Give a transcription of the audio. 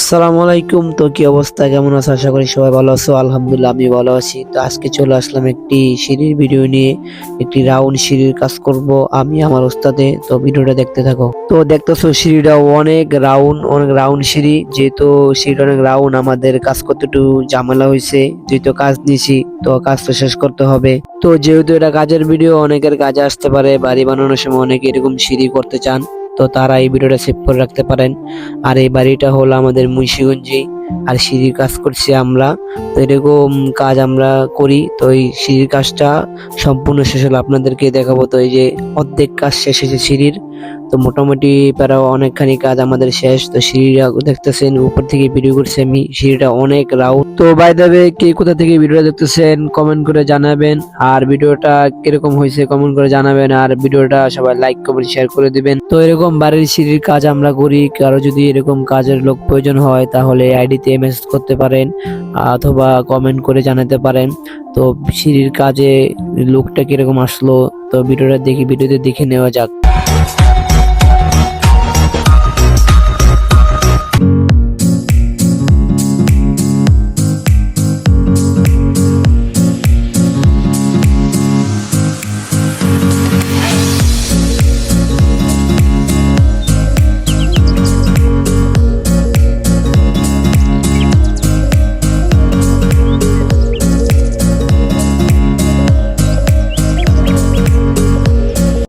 আসসালামু আলাইকুম। তো কি অবস্থা, কেমন আছো? আশা করি সবাই ভালো আছো। আলহামদুলিল্লাহ আমি ভালো আছি। তো আজকে চলে আসলাম একটি সিঁড়ির ভিডিও নিয়ে। একটি রাউন্ড সিঁড়ির কাজ করব আমি আমার ওস্তাদে। তো ভিডিওটা দেখতে থাকো। তো দেখতেছো সিঁড়িটা অনেক রাউন্ড সিঁড়ি। যেহেতু সিঁড়িটা অনেক রাউন্ড, আমাদের কাজ করতে একটু ঝামেলা হয়েছে। যেহেতু কাজ নিছি, তো কাজ তো শেষ করতে হবে। তো যেহেতু এটা কাজের ভিডিও, অনেকের কাজে আসতে পারে। বাড়ি বানানোর সময় অনেকে এরকম সিঁড়ি করতে চান, তো তারা এই ভিডিওটা সেভ করে রাখতে পারেন। আর এই বাড়িটা হলো আমাদের মুন্সিগঞ্জে। আর সিঁড়ির কাজ করছি আমরা। তো এরকম কাজ আমরা করি। তো এই সিঁড়ির কাজটা সম্পূর্ণ শেষ হলে আপনাদেরকে দেখাবো। তো এই যে অর্ধেক কাজ শেষ হয়েছে সিঁড়ির। তো মোটামুটি প্রায় অনেকখানি কাজ আমাদের শেষ। তো সিঁড়িটা দেখতেছেন, উপর থেকে ভিডিও করছি আমি। সিঁড়িটা অনেক রাউন্ড। তো বাই দ্য ওয়ে, কে কোথা থেকে ভিডিওটা দেখতেছেন কমেন্ট করে জানাবেন। আর ভিডিওটা কিরকম হয়েছে কমেন্ট করে জানাবেন। আর ভিডিওটা সবাই লাইক কমেন্ট শেয়ার করে দিবেন। তো এরকম বাড়ির সিঁড়ির কাজ আমরা করি। কারো যদি এরকম কাজের লোক প্রয়োজন হয় তাহলে আইডিতে মেসেজ করতে পারেন অথবা কমেন্ট করে জানাতে পারেন। তো সিঁড়ির কাজে লোকটা কিরকম আসলো, তো ভিডিওতে দেখে নেওয়া যাক।